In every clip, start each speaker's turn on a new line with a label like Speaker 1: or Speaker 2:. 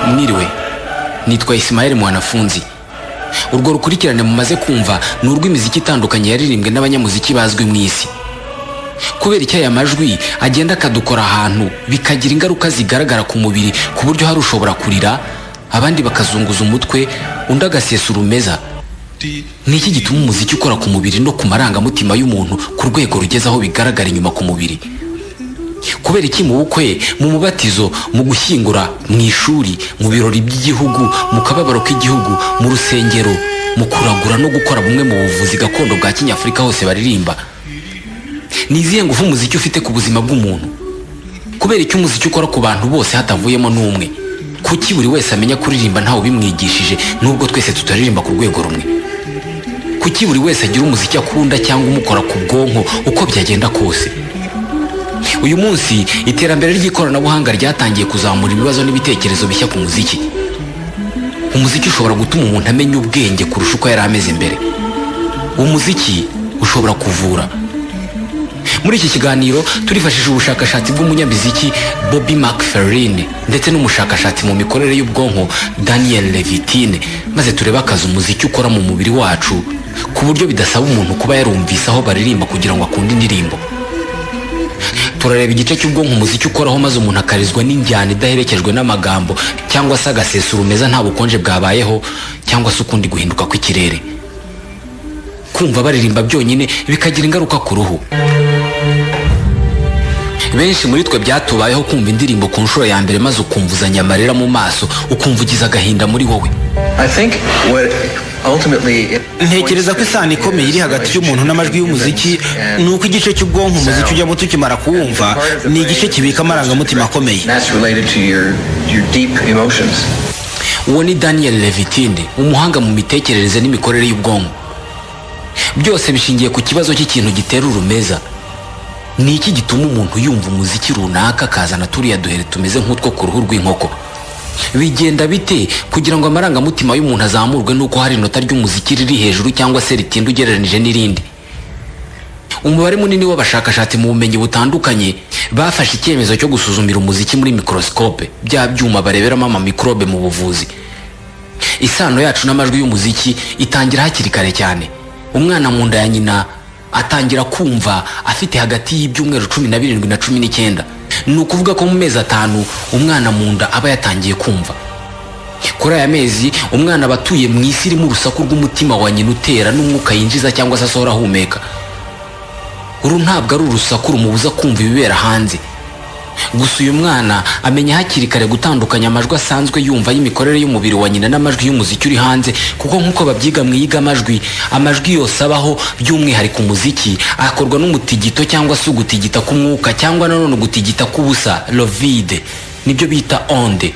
Speaker 1: Mwiriwe, nitwa Ismael Mwanafunzi. Urwo rukurikirane mumaze kumva ni urw'imiziki itandukanye yaririmbwe n'abanyamuziki bazwi mu isi. Kubera icyo aya majwi agenda akadukora ahantu bikagira ingaruka zigaragara ku mubiri ku buryo hari ushobora kurira, abandi bakazunguza umutwe, undi agasesa urumeza. Ni iki gituma umuziki ukora ku mubiri no ku marangamutima y'umuntu ku rwego rugeze aho bigaragara inyuma ku mubiri? Kubera iki mu bukwe, mu mubatizo, mu gushyingura, mu ishuri, mu birori by'igihugu, mu kababaro k'igihugu, mu rusengero, mu kuragura no gukora bumwe mu buvuzi gakondo bwa Kinyafurika hose baririmba? Ni izihe ngufu umuziki ufite ku buzima bw'umuntu? Kubera iki umuziki ukora ku bantu bose hatavuyemo n'umwe? Kuki buri wese amenya kuririmba ntawe bimwigishije nubwo twese tutaririmba ku rwego rumwe? Kuki buri wese agira umuziki akunda cyangwa umukora ku bwonko uko byagenda kose? Uyu munsi iterambere ry'ikoranabuhanga ryatangiye kuzamura ibibazo n'ibitekerezo bishya ku muziki. Umuziki ushobora gutuma umuntu amenya ubwenge kurusha uko yari ameze mbere. Umuziki ushobora kuvura. Muri iki kiganiro turifashisha ubushakashatsi bw'umunyamuziki Bobby McFerrin ndetse n'umushakashatsi mu mikorere y'ubwonko Daniel Levitine, maze turebe akazi umuziki ukora mu mubiri wacu ku buryo bidasaba umuntu kuba yarumvise aho baririmba kugira ngo akunde indirimbo. Turareba igice cy'ubwonko umuziki ukoraho maze umuntu akarizwa n'injyana idaherekejwe n'amagambo cyangwa se agasesa urumeza nta bukonje bwabayeho cyangwa se ukundi guhinduka kw'ikirere. Kumva baririmba byonyine bikagira ingaruka ku ruhu. Benshi muri twe byatubayeho kumva indirimbo ku nshuro ya mbere maze ukumvuzanya amarira mu maso, ukumva ugize agahinda muri wowe.
Speaker 2: Ntekereza ko isano ikomeye iri hagati y'umuntu n'amajwi y'umuziki ni uko igice cy'ubwonko umuziki ujyamo tukimara kuwumva ni igice kibika amarangamutima akomeye.
Speaker 1: Uwo ni Daniel Levitine, umuhanga mu mitekerereze n'imikorere y'ubwonko. Byose bishingiye ku kibazo cy'ikintu gitera urumeza. Ni iki gituma umuntu yumva umuziki runaka akazana turiya duhere tumeze nk'utwo ku ruhu rw'inkoko? Bigenda bite kugira ngo amarangamutima y'umuntu azamurwe nuko hari inota ry'umuziki riri hejuru cyangwa se ritinda ugereranije n'irindi? Umubare munini w'abashakashatsi mu bumenyi butandukanye bafashe icyemezo cyo gusuzumira umuziki muri microscope, bya byuma bareberamo amamikrobe mu buvuzi. Isano yacu n'amajwi y'umuziki itangira hakiri kare cyane. Umwana mu nda ya nyina atangira kumva afite hagati y'ibyumweru 17 na 19. Ni ukuvuga ko mu mezi 5 umwana mu nda aba yatangiye kumva. Kuri aya mezi umwana batuye mu isi irimo urusaku rw'umutima wa nyina utera n'umwuka yinjiza cyangwa se asohora ahumeka. Uru ntabwo ari urusaku rumubuza kumva ibibera hanze. Gusa uyu mwana amenya hakiri kare gutandukanya amajwi asanzwe yumva y'imikorere y'umubiri wa nyina n'amajwi y'umuziki uri hanze, kuko nk'uko babyiga mu yiga amajwi yose abaho by'umwihariko umuziki akorwa n'umutigito cyangwa se ugutigita k'umwuka cyangwa nanone ugutigita k'ubusa, le vide. Nibyo bita onde.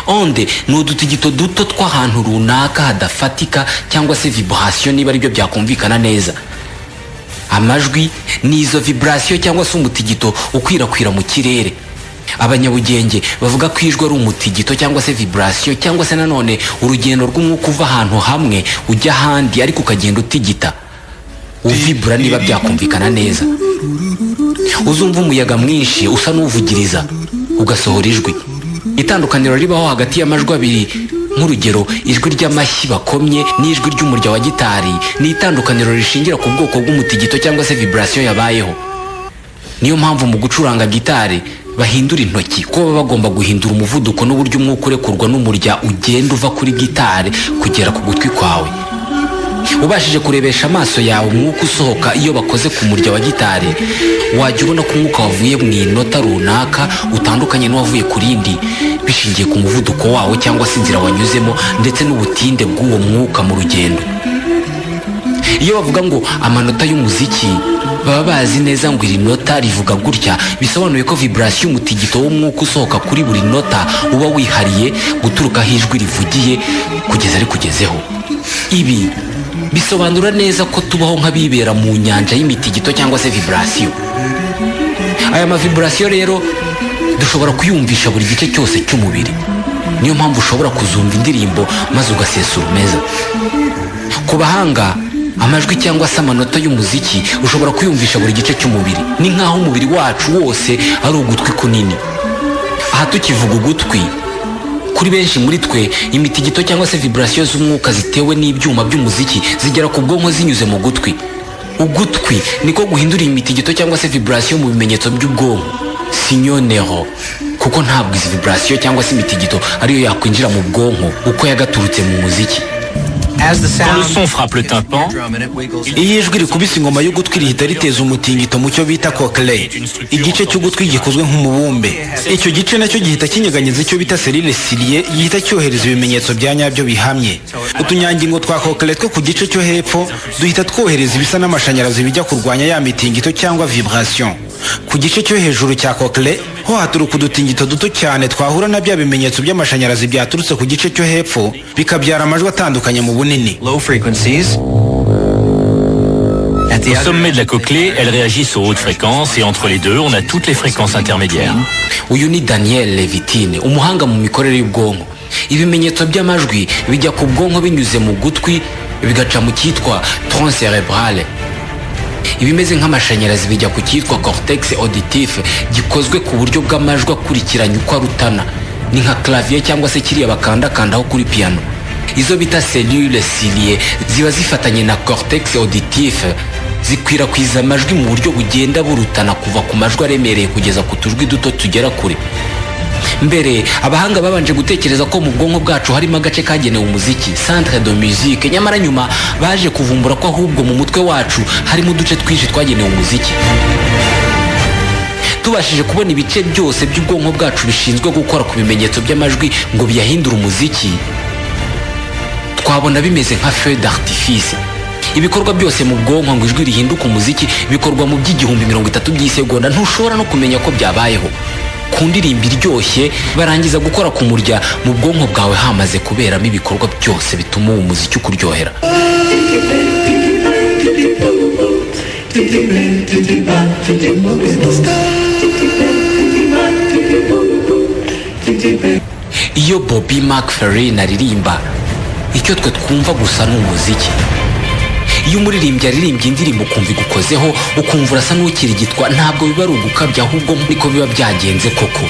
Speaker 1: Onde ni udutigito duto tw'ahantu runaka hadafatika cyangwa se vibration niba aribyo byakumvikana neza. Amajwi ni izo vibration cyangwa se umutigito ukwirakwira mu kirere. Abanyabugenge bavuga ko ijwi ari umutigito cyangwa se vibration cyangwa se nanone urugendo rw'umwuka uva ahantu hamwe ujya ahandi ariko ukagenda utigita, uvibura niba byakumvikana neza. Uzumva umuyaga mwinshi usa n'uvugiriza ugasohora ijwi. Itandukaniro ribaho hagati y'amajwi abiri, nk'urugero ijwi ry'amashyi bakomye n'ijwi ry'umurya wa gitari, ni itandukaniro rishingira ku bwoko bw'umutigito cyangwa se vibration yabayeho. Niyo mpamvu mu gucuranga gitari bahindura intoki, ko baba bagomba guhindura umuvuduko n'uburyo umwuka urekurwa n'umurya ugenda uva kuri gitari kugera ku gutwi kwawe. Ubashije kurebesha amaso yawe umwuka usohoka iyo bakoze ku murya wa gitari, wajya ubona ko umwuka wavuye mu inota runaka utandukanye n'uwavuye ku rindi, bishingiye ku muvuduko wawo cyangwa se inzira wanyuzemo ndetse n'ubutinde bw'uwo mwuka mu rugendo. Iyo bavuga ngo amanota y'umuziki baba bazi neza ngo iri nota rivuga gutya, bisobanuye ko vibration y'umutigito w'umwuka usohoka kuri buri nota uba wihariye guturuka aho ijwi rivugiye kugeza ari kugezeho. Ibi bisobanura neza ko tubaho nk'abibera mu nyanja y'imitigito cyangwa se vibration. Aya ma vibration rero dushobora kuyumvisha buri gice cyose cy'umubiri. Niyo mpamvu ushobora kuzumva indirimbo maze ugasesa urumeza. Ku bahanga, amajwi cyangwa se amanota y'umuziki ushobora kuyumvisha buri gice cy'umubiri. Ni nk'aho umubiri wacu wose ari ugutwi kunini. Aha tukivuga ugutwi, kuri benshi muri twe imitigito cyangwa se vibration z'umwuka zitewe n'ibyuma by'umuziki zigera ku bwonko zinyuze mu gutwi. Ugutwi niko guhindura imitigito cyangwa se vibration mu bimenyetso by'ubwonko, signaux neuro, kuko ntabwo izi vibration cyangwa se imitigito ariyo yakwinjira mu bwonko uko yagaturutse mu muziki.
Speaker 3: Quand le son frappe le tympan,
Speaker 2: iyo ijwi rikubise ingoma y'ugutwi rihita riteza umutingito mu cyo bita cochlea, igice cy'ugutwi gikozwe nk'umubumbe. Icyo gice nacyo gihita kinyeganyeza icyo bita selile ciliée, gihita cyohereza ibimenyetso bya nyabyo bihamye. Utunyangingo twa cochlea two ku gice cyo hepfo duhita twohereza ibisa n'amashanyarazi bijya kurwanya ya mitingito cyangwa vibration. Ku gice cyo hejuru cya cochlea ho haturuka udutingito duto cyane twahura na bya bimenyetso by'amashanyarazi byaturutse ku gice cyo hepfo bikabyara amajwi atandukanye mu bunini.
Speaker 3: low frequencies. Au sommet de la cochlée, elles réagissent aux hautes fréquences et entre les deux, on a toutes les fréquences intermédiaires.
Speaker 1: Uyu ni Daniel Levitine, umuhanga mu mikorere y'ubwonko. Ibimenyetso by'amajwi bijya ku bwonko binyuze mu gutwi bigaca mu cyitwa tronc cérébral. Ibimeze nk'amashanyarazi bijya ku cyitwa cortex auditif gikozwe ku buryo bw'amajwi akurikiranye uko arutana. Ni nka clavier cyangwa se kiriya bakandakandaho kuri piano. Izo bita cellule ciliée ziba zifatanye na cortex auditif zikwirakwiza amajwi mu buryo bugenda burutana kuva ku majwi aremereye kugeza ku tujwi duto tugera kure. Mbere abahanga babanje gutekereza ko mu bwonko bwacu harimo agace kagenewe umuziki, centre de musique, nyamara nyuma baje kuvumbura ko ahubwo mu mutwe wacu harimo uduce twinshi twagenewe umuziki. Tubashije kubona ibice byose by'ubwonko bwacu bishinzwe gukora ku bimenyetso by'amajwi ngo biyahindure umuziki, twabona bimeze nka feu d'artifice. Ibikorwa byose mu bwonko ngo ijwi rihinduka umuziki bikorwa mu by'igihumbi 30 by'isegonda. Ntushobora no kumenya ko byabayeho. Ku ndirimbo iryoshye barangiza gukora ku murya mu bwonko bwawe hamaze kuberamo ibikorwa byose bituma uwo muziki ukuryohera. Iyo Bobby McFerrin aririmba, icyo twe twumva gusa ni umuziki. Iyo umuririmbyi aririmbye indirimbo ukumva igukozeho, ukumva urasa n'ukirigitwa, ntabwo biba ari ugukabya, ahubwo niko biba byagenze koko.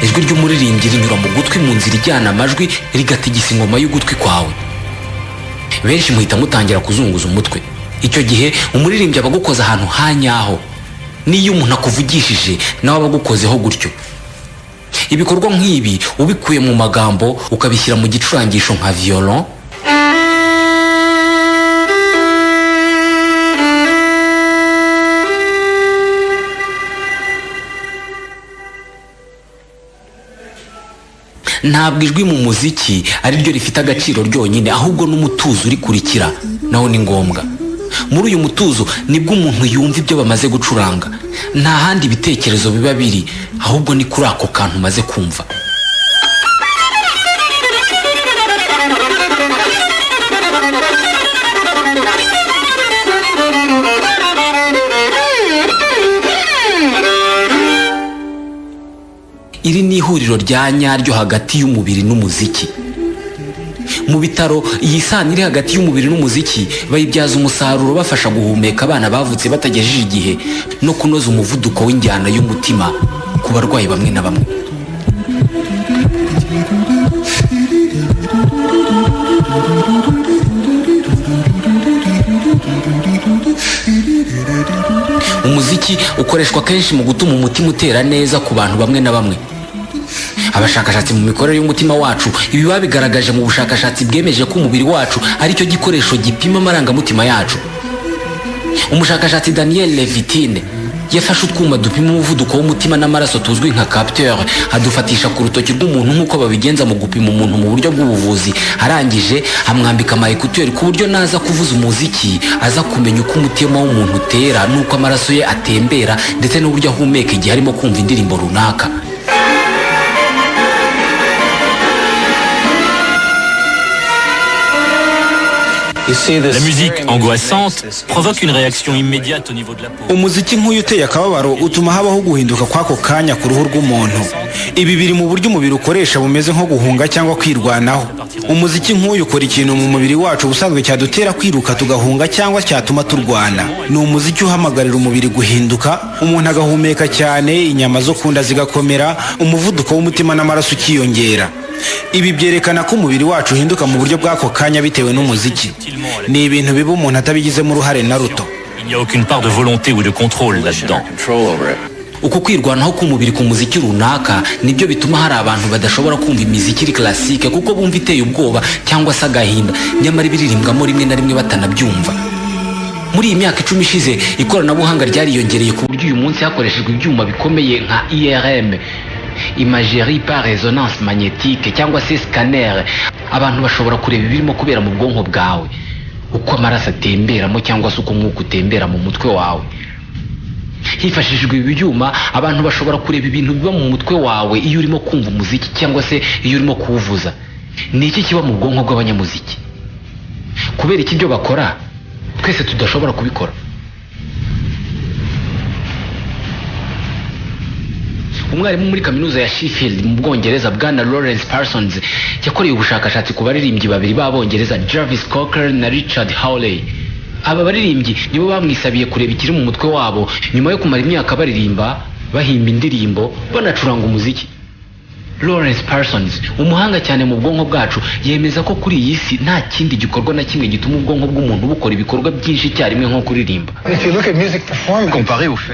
Speaker 1: Ijwi ry'umuririmbyi rinyura mu gutwi mu nzira ijyana amajwi rigatigisa ingoma y'ugutwi kwawe. Benshi muhita mutangira kuzunguza umutwe. Icyo gihe umuririmbyi aba agukoze ahantu hanyaho. Niyo umuntu akuvugishije nawe aba agukozeho gutyo. Ibikorwa nk'ibi ubikuye mu magambo ukabishyira mu gicurangisho nka violon, ntabwo ijwi mu muziki ari ryo rifite agaciro ryonyine, ahubwo n'umutuzo urikurikira nawo ni ngombwa. Muri uyu mutuzo nibwo umuntu yumva ibyo bamaze gucuranga. Nta handi ibitekerezo biba biri, ahubwo ni kuri ako kantu umaze kumva. Iri ni ihuriro rya nyaryo hagati y'umubiri n'umuziki. Mu bitaro iyi sano iri hagati y'umubiri n'umuziki bayibyaza umusaruro bafasha guhumeka abana bavutse batagejeje igihe no kunoza umuvuduko w'injyana y'umutima ku barwayi bamwe na bamwe. Umuziki ukoreshwa kenshi mu gutuma umutima utera neza ku bantu bamwe na bamwe. Abashakashatsi mu mikorere y'umutima wacu ibi babigaragaje mu bushakashatsi bwemeje ko umubiri wacu ari cyo gikoresho gipima amarangamutima yacu. Umushakashatsi Daniel Levitine yafashe utwuma dupima umuvuduko w'umutima n'amaraso tuzwi nka capteur adufatisha ku rutoki rw'umuntu nk'uko babigenza mu gupima umuntu mu buryo bw'ubuvuzi. Arangije amwambika ama écouteurs ku buryo naza kuvuza umuziki aza kumenya uko umutima w'umuntu utera n'uko amaraso ye atembera ndetse n'uburyo ahumeka igihe arimo kumva indirimbo runaka.
Speaker 3: La musique angoissante provoque une réaction immédiate au niveau de la peau.
Speaker 2: umuziki nk'uyu uteye akababaro utuma habaho guhinduka kw'ako kanya ku ruhu rw'umuntu. Ibi biri mu buryo umubiri ukoresha bumeze nko guhunga cyangwa kwirwanaho. Umuziki nk'uyu ukora ikintu mu mubiri wacu ubusanzwe cyadutera kwiruka tugahunga cyangwa cyatuma turwana. Ni umuziki uhamagarira umubiri guhinduka, umuntu agahumeka cyane, inyama zo kunda zigakomera, umuvuduko w'umutima n'amaraso ukiyongera. Ibi byerekana ko umubiri wacu uhinduka mu buryo bw'ako kanya bitewe n'umuziki. Ni ibintu biba umuntu atabigizemo uruhare na ruto.
Speaker 3: Il n'y a aucune part de volonté ou de contrôle là-dedans.
Speaker 1: uku kwirwanaho k'umubiri ku muziki runaka nibyo bituma hari abantu badashobora kumva imiziki iri classique kuko bumva iteye ubwoba cyangwa se agahinda, nyamara ibiririmbwamo rimwe na rimwe batanabyumva. Muri iyi myaka 10 ishize ikoranabuhanga ryariyongereye ku buryo uyu munsi hakoreshejwe ibyuma bikomeye nka IRM, imagerie par résonance magnétique cyangwa se scanner, abantu bashobora kureba ibirimo kubera mu bwonko bwawe, uko amaraso atemberamo cyangwa se uko umwuka utembera mu mutwe wawe. Hifashishijwe ibi byuma abantu bashobora kureba ibintu biba mu mutwe wawe iyo urimo kumva umuziki cyangwa se iyo urimo kuwuvuza. Ni iki kiba mu bwonko bw'abanyamuziki? Kubera iki ibyo bakora twese tudashobora kubikora? Umwarimu muri kaminuza ya Sheffield mu Bwongereza bwana Lawrence Parsons yakoreye ubushakashatsi ku baririmbyi babiri b'Abongereza Jarvis Cocker na Richard Hawley. Aba baririmbyi nibo bamwisabiye kureba ikiri mu mutwe wabo nyuma yo kumara imyaka baririmba, bahimba indirimbo, banacuranga umuziki. Lawrence Parsons, umuhanga cyane mu bwonko bwacu, yemeza ko kuri iyi si nta kindi gikorwa na kimwe gituma ubwonko bw'umuntu bukora ibikorwa byinshi cyarimwe nko kuririmba.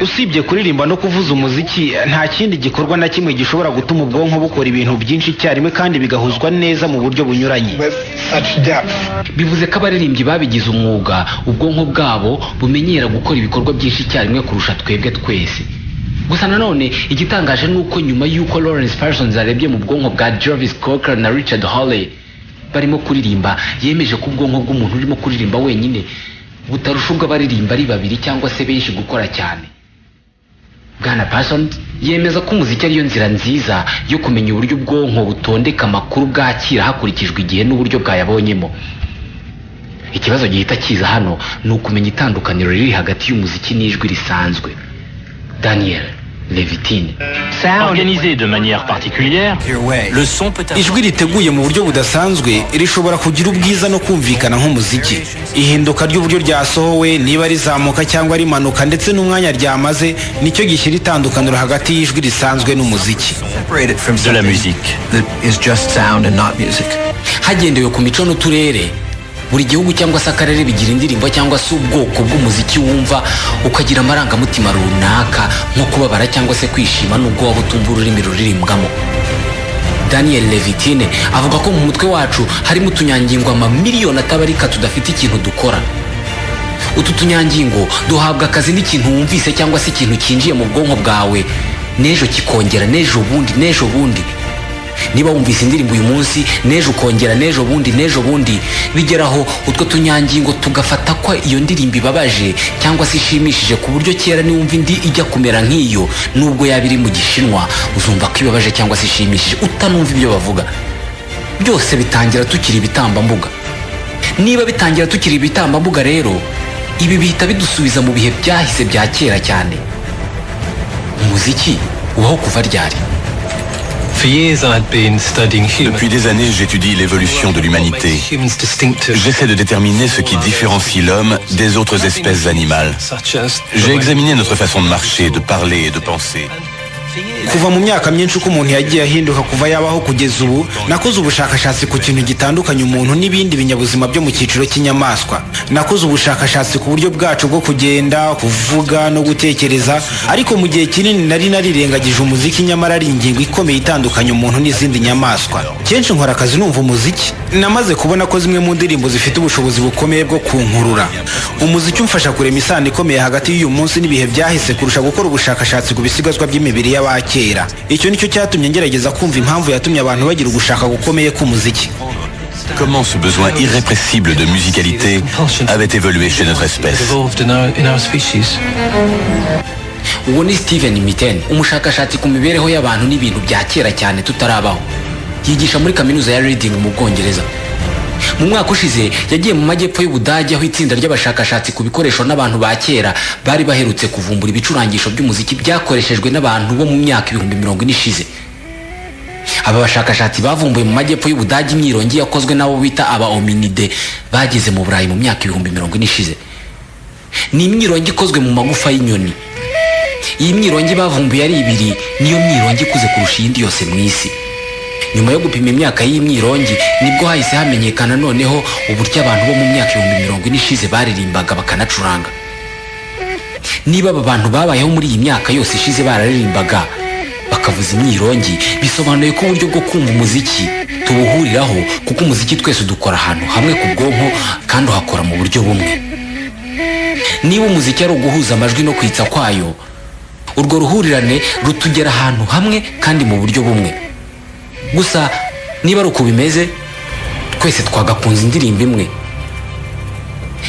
Speaker 1: Usibye kuririmba no kuvuza umuziki, nta kindi gikorwa na kimwe gishobora gutuma ubwonko bukora ibintu byinshi cyarimwe kandi bigahuzwa neza mu buryo bunyuranye. Bivuze ko abaririmbyi babigize umwuga, ubwonko bwabo bumenyera gukora ibikorwa byinshi cyarimwe kurusha twebwe twese. Gusa nanone igitangaje nuko nyuma yuko Lawrence Parsons arebye mu bwonko bwa Jarvis Cocker na Richard Hawley barimo kuririmba, yemeje ko ubwonko bw'umuntu urimo kuririmba wenyine butarusha ubw'abaririmba ari babiri cyangwa se benshi gukora cyane. Bwana Parsons yemeza ko umuziki ariyo nzira nziza yo kumenya uburyo ubwonko butondeka amakuru bwakira hakurikijwe igihe n'uburyo bwayabonyemo. Ikibazo gihita kiza hano ni ukumenya itandukaniro riri hagati y'umuziki n'ijwi risanzwe. Daniel Levitine.
Speaker 3: Organisé de manière particulière, le son peut avoir...
Speaker 2: Ijwi riteguye mu buryo budasanzwe rishobora kugira ubwiza no kumvikana nk'umuziki. Ihinduka ry'uburyo ryasohowe, niba rizamuka cyangwa rimanuka, ndetse n'umwanya ryamaze, nicyo gishyira itandukaniro hagati y'ijwi risanzwe n'umuziki.
Speaker 3: de la musique.
Speaker 1: Hagendewe ku mico n'uturere, buri gihugu cyangwa se akarere bigira indirimbo cyangwa se ubwoko bw'umuziki wumva ukagira amarangamutima runaka nko kubabara cyangwa se kwishima nubwo waba utumva ururimi ruririmbwamo. Daniel Levitine avuga ko mu mutwe wacu harimo utunyangingo amamiliyoni atabarika tudafite ikintu dukora. Utu tunyangingo duhabwa akazi n'ikintu wumvise cyangwa se ikintu cyinjiye mu bwonko bwawe, n'ejo kikongera, n'ejo bundi. Niba wumvise indirimbo uyu munsi, n'ejo ukongera, n'ejo bundi, bigeraho utwo tunyangingo tugafata ko iyo ndirimbo ibabaje cyangwa se ishimishije ku buryo kera niwumva indi ijya kumera nk'iyo, nubwo yaba iri mu Gishinwa uzumva ko ibabaje cyangwa se ishimishije utanumva ibyo bavuga. Byose bitangira tukiri ibitambambuga. Niba bitangira tukiri ibitambambuga rero, ibi bihita bidusubiza mu bihe byahise bya kera cyane. Umuziki ubaho kuva ryari?
Speaker 4: Depuis des années, j'étudie l'évolution de l'humanité. J'essaie de déterminer ce qui différencie l'homme des autres espèces animales. J'ai examiné notre façon de marcher, de parler et de penser.
Speaker 2: Kuva mu myaka myinshi uko umuntu yagiye ahinduka kuva yabaho kugeza ubu, nakoze ubushakashatsi ku kintu gitandukanye umuntu n'ibindi binyabuzima byo mu cyiciro cy'inyamaswa. Nakoze ubushakashatsi ku buryo bwacu bwo kugenda, kuvuga no gutekereza, ariko mu gihe kinini nari narirengagije umuziki, nyamara ari ingingo ikomeye itandukanye umuntu n'izindi nyamaswa. Kenshi nkora akazi numva umuziki, namaze kubona ko zimwe mu ndirimbo zifite ubushobozi bukomeye bwo kunkurura. Umuziki umfasha kurema isano ikomeye hagati y'uyu munsi n'ibihe byahise kurusha gukora ubushakashatsi ku bisigazwa by'imibiri y'abakera. Icyo nicyo cyatumye ngerageza kumva impamvu yatumye abantu bagira ugushaka gukomeye k'umuziki.
Speaker 4: Comment ce besoin irrépressible de musicalité avait évolué chez notre espèce.
Speaker 1: Uwo ni Steven Mitten, umushakashatsi ku mibereho y'abantu n'ibintu bya kera cyane tutarabaho. Yigisha muri kaminuza ya Reading mu Bwongereza. mu mwaka ushize yagiye mu majyepfo y'Ubudage aho itsinda ry'abashakashatsi ku bikoresho n'abantu ba kera bari baherutse kuvumbura ibicurangisho by'umuziki byakoreshejwe n'abantu bo mu myaka 40 ishize. Aba bashakashatsi bavumbuye mu majyepfo y'Ubudage imyirongi yakozwe nabo bita aba hominide bageze mu Burayi mu myaka 40 ishize. Ni imyirongi ikozwe mu magufa y'inyoni. Iyi myirongi bavumbuye ari ibiri niyo myirongi ikuze kurusha iyindi yose mu isi. Nyuma yo gupima imyaka y'imyirongi nibwo hahise hamenyekana noneho uburyo abantu bo mu myaka 40 ishize baririmbaga bakanacuranga. Niba aba bantu babayeho muri iyi myaka yose ishize bararirimbaga bakavuza imyirongi, bisobanuye ko uburyo bwo kumva umuziki tubuhuriraho, kuko umuziki twese dukora ahantu hamwe ku bwonko kandi uhakora mu buryo bumwe. Niba umuziki ari uguhuza amajwi no kwitsa kwayo, urwo ruhurirane rutugera ahantu hamwe kandi mu buryo bumwe. Gusa niba ari uko bimeze, twese twagakunze indirimbo imwe.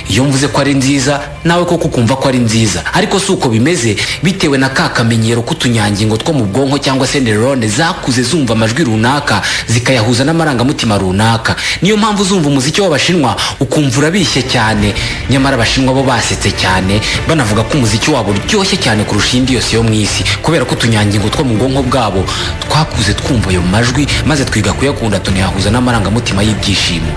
Speaker 1: Iyo mvuze ko ari nziza nawe koko kumva ko ari nziza, ariko si uko bimeze bitewe na ka kamenyero k'utunyangingo two mu bwonko cyangwa se neurone zakuze zumva amajwi runaka zikayahuza n'amarangamutima runaka. Niyo mpamvu zumva umuziki w'Abashinwa ukumva urabishye cyane, nyamara Abashinwa bo basetse cyane banavuga ko umuziki wabo uryoshye cyane kurusha indi yose yo mu isi, kubera ko utunyangingo two mu bwonko bwabo twakuze twumva ayo majwi maze twiga kuyakunda tunayahuza n'amarangamutima y'ibyishimo.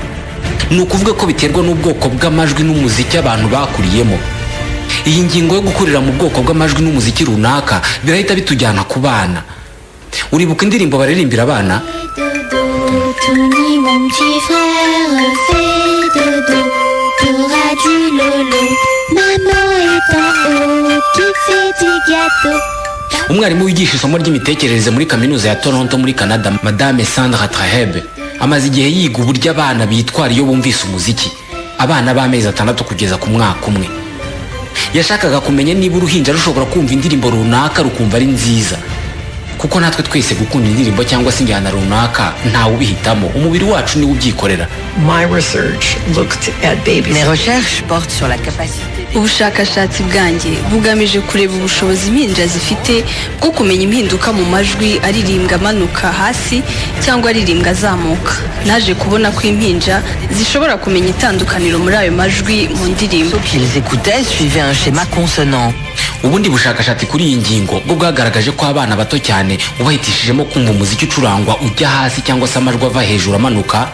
Speaker 1: Ni ukuvuga ko biterwa n'ubwoko bw'amajwi n'umuziki abantu bakuriyemo. Iyi ngingo yo gukurira mu bwoko bw'amajwi n'umuziki runaka birahita bitujyana ku bana. Uribuka indirimbo baririmbira abana? Umwarimu wigisha isomo ry'imitekerereze muri kaminuza ya Toronto muri Canada, Madame Sandra Trahebe, amaze igihe yiga uburyo abana bitwara iyo bumvise umuziki, abana b'amezi 6 kugeza ku mwaka umwe. Yashakaga kumenya niba uruhinja rushobora kumva indirimbo runaka rukumva ari nziza, kuko natwe twese gukunda indirimbo cyangwa se injyana runaka ntawe ubihitamo, umubiri wacu niwe ubyikorera.
Speaker 5: Mes recherches portent sur la capacité.
Speaker 6: Ubushakashatsi bwanjye bugamije kureba ubushobozi impinja zifite bwo kumenya impinduka mu majwi aririmbwa amanuka hasi cyangwa aririmbwa azamuka. Naje kubona ko impinja zishobora kumenya itandukaniro muri ayo majwi mu ndirimbo.
Speaker 5: Qu'ils écoutaient suivaient un schéma consonant.
Speaker 1: Ubundi bushakashatsi kuri iyi ngingo bwo bwagaragaje ko abana bato cyane ubahitishijemo kumva umuziki ucurangwa ujya hasi cyangwa se amajwi ava hejuru amanuka,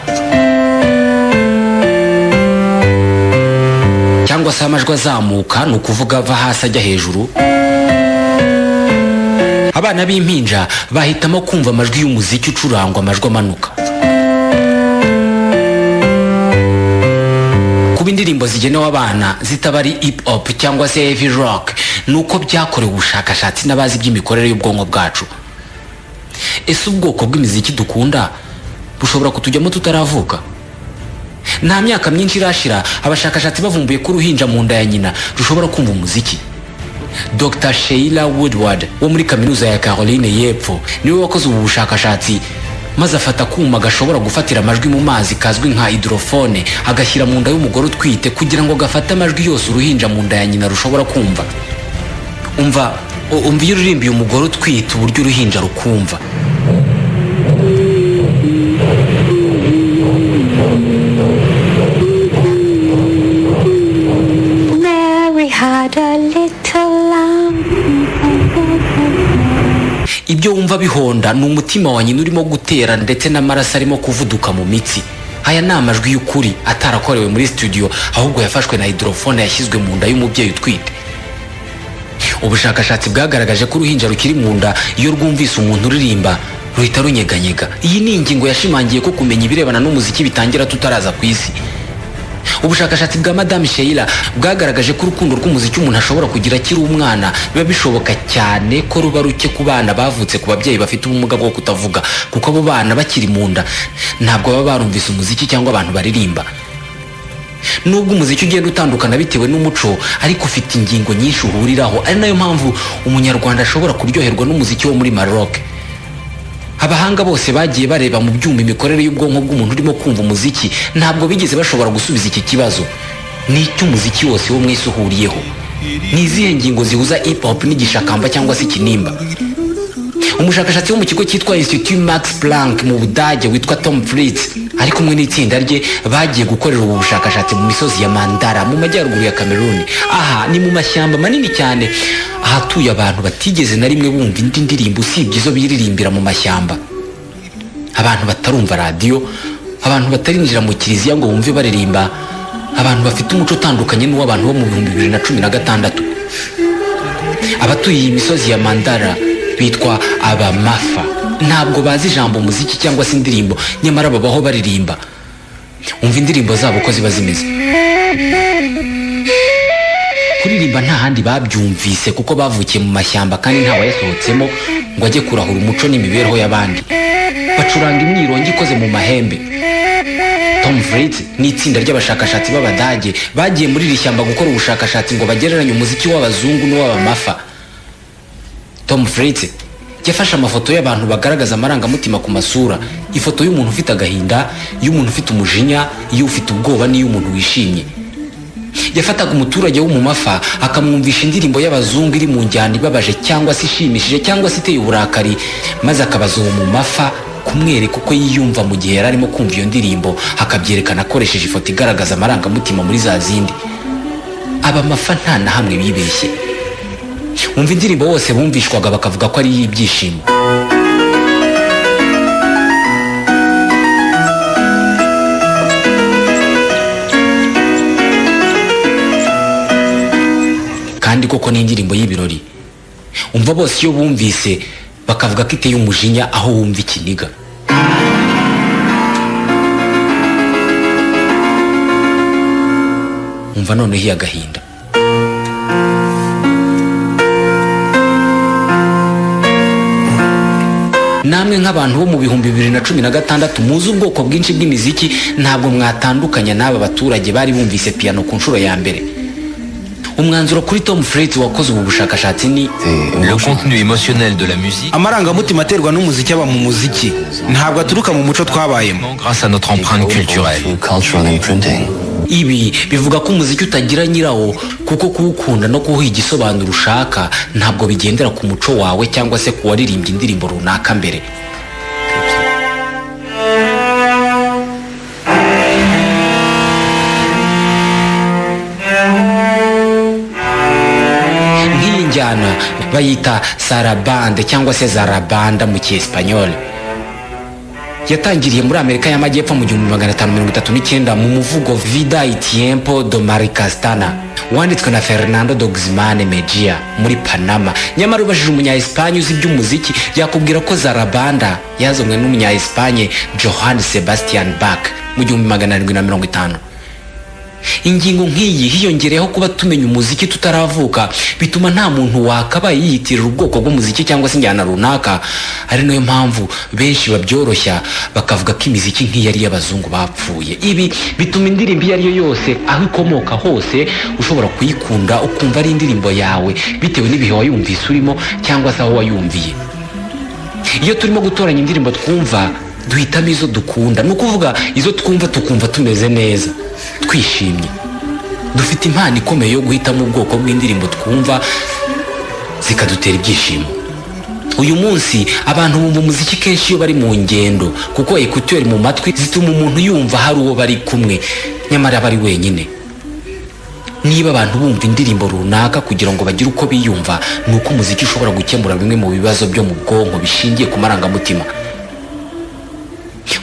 Speaker 1: cyangwa se amajwi azamuka, ni ukuvuga ava hasi ajya hejuru, abana b'impinja bahitamo kumva amajwi y'umuziki ucurangwa amajwi amanuka. Kuba indirimbo zigenewe abana zitaba ari hip hop cyangwa se heavy rock nuko byakorewe ubushakashatsi n'abazi by'imikorere y'ubwonko bwacu. Ese ubwoko bw'imiziki dukunda bushobora kutujyamo tutaravuka? Nta myaka myinshi irashira abashakashatsi bavumbuye ko uruhinja mu nda ya nyina rushobora kumva umuziki. Dr. Sheila Woodward wo muri kaminuza ya Caroline y'Epfo niwe wakoze ubu bushakashatsi, maze afata kuma gashobora gufatira amajwi mu mazi kazwi nka hydrophone agashyira mu nda y'umugore utwite kugira ngo gafate amajwi yose uruhinja mu nda ya nyina rushobora kumva. Umva iyo uririmbiye umugore utwite uburyo uruhinja rukumva. Ibyo wumva bihonda ni umutima wa nyina urimo gutera ndetse n'amaraso arimo kuvuduka mu mitsi. Aya ni amajwi y'ukuri atarakorewe muri studio, ahubwo yafashwe na hydrophone yashyizwe mu nda y'umubyeyi utwite. Ubushakashatsi bwagaragaje ko uruhinja rukiri mu nda iyo rwumvise umuntu uririmba ruhita runyeganyega. Iyi ni ingingo yashimangiye ko kumenya ibirebana n'umuziki bitangira tutaraza ku isi. Ubushakashatsi bwa Madame Sheila bwagaragaje ko urukundo rw'umuziki umuntu ashobora kugira akiri umwana biba bishoboka cyane ko ruba ruke ku bana bavutse ku babyeyi bafite ubumuga bwo kutavuga, kuko abo bana bakiri mu nda ntabwo baba barumvise umuziki cyangwa abantu baririmba. Nubwo umuziki ugenda utandukana bitewe n'umuco, ariko ufite ingingo nyinshi uhuriraho, ari nayo mpamvu umunyarwanda ashobora kuryoherwa n'umuziki wo muri Maroc. Abahanga bose bagiye bareba mu byuma imikorere y'ubwonko bw'umuntu urimo kumva umuziki, ntabwo bigeze bashobora gusubiza iki kibazo. Ni icyo umuziki wose wo mwese uhuriyeho. Ni izihe ngingo zihuza hip hop n'igishakamba cyangwa se ikinimba? umushakashatsi wo mu kigo cyitwa Institut Max Planck mu Budage witwa Tom Fritz ari kumwe n'itsinda rye bagiye gukorera ubu bushakashatsi mu misozi ya Mandara mu majyaruguru ya Cameroon. Aha ni mu mashyamba manini cyane ahatuye abantu batigeze na rimwe bumva indi ndirimbo usibye izo biririmbira mu mashyamba. Abantu batarumva radio, abantu batarinjira mu kiliziya ngo bumve baririmba, abantu bafite umuco utandukanye n'uw'abantu bo mu 2016. Abatuye iyi misozi ya Mandara bitwa abamafa. Ntabwo bazi ijambo umuziki cyangwa se indirimbo, nyamara babaho baririmba. Umva indirimbo zabo ko ziba zimeze. Kuririmba nta handi babyumvise kuko bavukiye mu mashyamba kandi nta wayasohotsemo ngo ajye kurahura umuco n'imibereho y'abandi. Bacuranga imyirongi ikoze mu mahembe. Tom Fritz n'itsinda ry'abashakashatsi b'Abadage bagiye muri iri shyamba gukora ubushakashatsi ngo bagereranye umuziki w'abazungu n'uw'abamafa. Tom Fritz yafashe amafoto y'abantu bagaragaza amarangamutima ku masura, ifoto y'umuntu ufite agahinda, y'umuntu ufite umujinya, y'ufite ubwoba n'iy'umuntu wishimye. Yafataga umuturage w'umumafa akamwumvisha indirimbo y'abazungu iri mu njyana ibabaje cyangwa se ishimishije cyangwa se iteye uburakari, maze akabaza uwo mumafa kumwereka uko yiyumva mu gihe yari arimo kumva iyo ndirimbo, akabyerekana akoresheje ifoto igaragaza amarangamutima muri za zindi. Abamafa nta na hamwe bibeshye. Umva indirimbo bose bumvishwaga bakavuga ko ari ibyishimo. Kandi koko ni indirimbo y'ibirori. Umva bose iyo bumvise bakavuga ko iteye umujinya aho wumva ikiniga. Umva noneho iya gahinda. Namwe nk'abantu bo mu 2016 muzi ubwoko bwinshi bw'imiziki, ntabwo mwatandukanya n'aba baturage bari bumvise piano ku nshuro ya mbere. Umwanzuro kuri Tom Fritz wakoze ubu bushakashatsi ni
Speaker 7: le contenu émotionnel de la musique.
Speaker 2: Amarangamutima aterwa n'umuziki aba mu muziki ntabwo aturuka mu muco twabayemo.
Speaker 7: Grâce à notre empreinte culturelle.
Speaker 1: Ibi bivuga ko umuziki utagira nyirawo, kuko kuwukunda no kuwuha igisobanuro ushaka ntabwo bigendera ku muco wawe cyangwa se ku waririmbye indirimbo runaka mbere. Nk'iyi njyana bayita sarabande cyangwa se zarabanda mu Kiespanyol. Yatangiriye muri Amerika y'Amajyepfo mu 1539 mu muvugo Vida y Tiempo do Maricastana wanditswe na Fernando de Guzmán Mejía muri Panama. Nyamara ubajije umunya-Espanye uzi iby'umuziki yakubwira ko zarabanda yazomwe n'umunya-Espanye Johann Sebastian Bach mu 1750. Ingingo nk'iyi hiyongereyeho kuba tumenya umuziki tutaravuka bituma nta muntu wakabaye yiyitirira ubwoko bw'umuziki cyangwa se injyana runaka. Ari nayo mpamvu benshi babyoroshya bakavuga ko imiziki nk'iyi ari y'abazungu bapfuye. Ibi bituma indirimbo iyo ari yo yose aho ikomoka hose ushobora kuyikunda ukumva ari indirimbo yawe bitewe n'ibihe wayumvise urimo cyangwa se aho wayumviye. Iyo turimo gutoranya indirimbo twumva duhitamo izo dukunda, ni ukuvuga izo twumva tukumva tumeze neza, twishimye. Dufite impano ikomeye yo guhitamo ubwoko bw'indirimbo twumva zikadutera ibyishimo. Uyu munsi abantu bumva umuziki kenshi iyo bari mu ngendo, kuko ekuteri mu matwi zituma umuntu yumva hari uwo bari kumwe nyamara bari wenyine. Niba abantu bumva indirimbo runaka kugira ngo bagire uko biyumva, ni uko umuziki ushobora gukemura bimwe mu bibazo byo mu bwonko bishingiye ku marangamutima.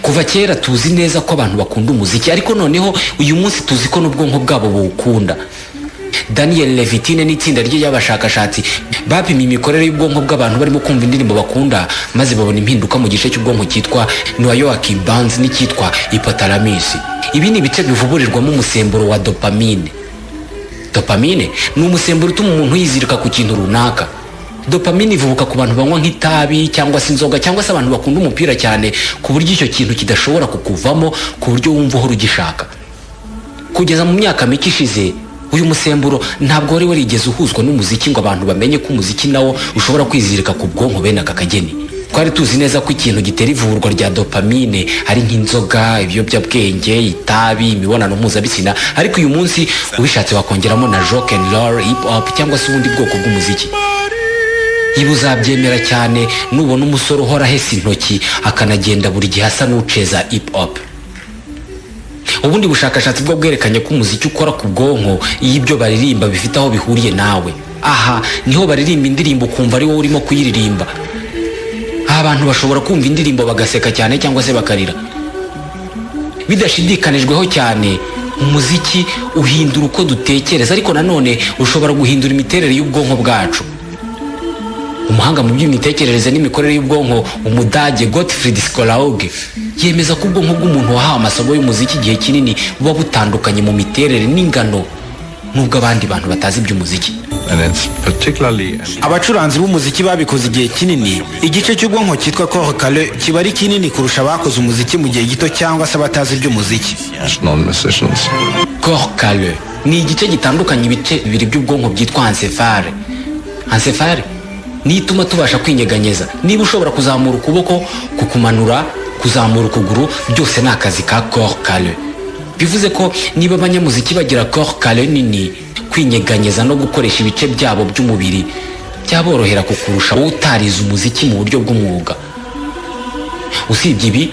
Speaker 1: Kuva kera tuzi neza ko abantu bakunda umuziki, ariko noneho uyu munsi tuzi ko n'ubwonko bwabo buwukunda. Daniel Levitine n'itsinda rye y'abashakashatsi bapimye imikorere y'ubwonko bw'abantu barimo kumva indirimbo bakunda, maze babona impinduka mu gice cy'ubwonko cyitwa neocortex n'icyitwa hypothalamus. Ibi ni ibice bivuburirwamo umusemburo wa dopamine. Dopamine ni umusemburo utuma umuntu yizirika ku kintu runaka. Dopamine ivubuka ku bantu banywa nk'itabi cyangwa se inzoga cyangwa se abantu bakunda umupira cyane, ku buryo icyo kintu kidashobora kukuvamo ku buryo wumva uhora ugishaka. Kugeza mu myaka mike ishize uyu musemburo ntabwo wari warigeze uhuzwa n'umuziki ngo abantu bamenye ko umuziki nawo ushobora kwizirika ku bwonko bene aka kageni. Twari tuzi neza ko ikintu gitera ivurwa rya dopamine ari nk'inzoga, ibiyobyabwenge, itabi, imibonano mpuzabitsina, ariko uyu munsi ubishatse wakongeramo na rock and roll, hip hop cyangwa se ubundi bwoko bw'umuziki. ibi uzabyemera cyane nubona umusore uhora ahesa intoki akanagenda buri gihe asa n'uceza hip hop. Ubundi bushakashatsi bwo bwerekanye ko umuziki ukora ku bwonko iyo ibyo baririmba bifite aho bihuriye nawe. Aha niho baririmba indirimbo ukumva ari wowe urimo kuyiririmba. Abantu bashobora kumva indirimbo bagaseka cyane cyangwa se bakarira. Bidashidikanijweho cyane, umuziki uhindura uko dutekereza, ariko nanone ushobora guhindura imiterere y'ubwonko bwacu. Umuhanga mu by'imitekerereze n'imikorere y'ubwonko, Umudage Gottfried Schollauge, yemeza ko ubwonko bw'umuntu wahawe amasomo y'umuziki igihe kinini buba butandukanye mu miterere n'ingano nubwo abandi bantu batazi iby'umuziki.
Speaker 2: Abacuranzi b'umuziki babikoze igihe kinini, igice cy'ubwonko cyitwa corps calleux kiba ari kinini kurusha abakoze umuziki mu gihe gito cyangwa se abatazi iby'umuziki.
Speaker 1: Corps calleux ni igice gitandukanye ibice bibiri by'ubwonko byitwa encephale. Encephale ni ituma tubasha kwinyeganyeza. Niba ushobora kuzamura ukuboko, kukumanura, kuzamura ukuguru, byose ni akazi ka corps calleux. Bivuze ko niba abanyamuziki bagira corps calleux nini, kwinyeganyeza no gukoresha ibice byabo by'umubiri byaborohera kukurusha wowe utarize umuziki mu buryo bw'umwuga. Usibye ibi,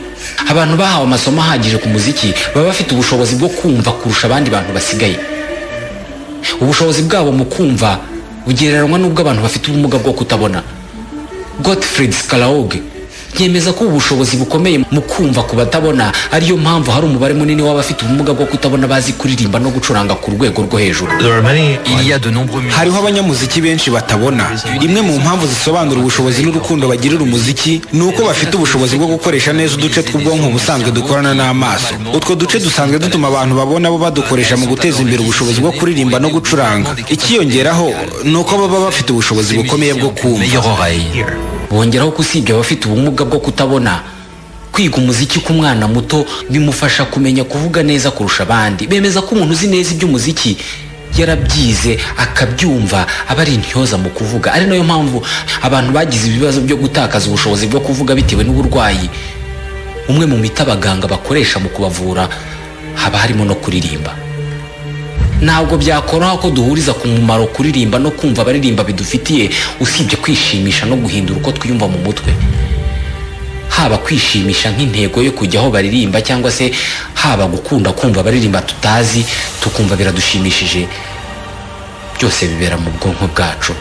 Speaker 1: abantu bahawe amasomo ahagije ku muziki baba bafite ubushobozi bwo kumva kurusha abandi bantu basigaye. Ubushobozi bwabo mu kumva bugereranywa n'ubwo abantu bafite ubumuga bwo kutabona. Gottfried Schollauge yemeza ko ubushobozi bukomeye mu kumva ku batabona ariyo mpamvu hari umubare munini w'abafite ubumuga bwo kutabona bazi kuririmba no gucuranga ku rwego rwo hejuru.
Speaker 2: Hariho abanyamuziki benshi batabona. Imwe mu mpamvu zisobanura ubushobozi n'urukundo bagirira umuziki ni uko bafite ubushobozi bwo gukoresha neza uduce tw'ubwonko busanzwe dukorana n'amaso. Utwo duce dusanzwe dutuma abantu babona bo badukoresha mu guteza imbere ubushobozi bwo kuririmba no gucuranga. Ikiyongeraho ni uko baba bafite ubushobozi bukomeye bwo kumva.
Speaker 1: Bongeraho ko usibye abafite ubumuga bwo kutabona, kwiga umuziki ku mwana muto bimufasha kumenya kuvuga neza kurusha abandi. Bemeza ko umuntu uzi neza iby'umuziki yarabyize akabyumva aba ari intyoza mu kuvuga. Ari nayo mpamvu abantu bagize ibibazo byo gutakaza ubushobozi bwo kuvuga bitewe n'uburwayi, umwe mu miti abaganga bakoresha mu kubavura haba harimo no kuririmba. Ntabwo byakoroha ko duhuriza ku mumaro kuririmba no kumva abaririmba bidufitiye usibye kwishimisha no guhindura uko twiyumva mu mutwe. Haba kwishimisha nk'intego yo kujya aho baririmba cyangwa se haba gukunda kumva abaririmba tutazi tukumva biradushimishije, byose bibera mu bwonko bwacu.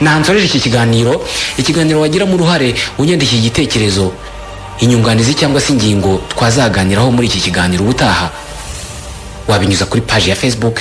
Speaker 1: Nansoreje iki kiganiro wagiramo uruhare unyandikira igitekerezo, inyunganizi cyangwa se ingingo twazaganiraho muri iki kiganiro ubutaha, wabinyuza kuri page ya Facebook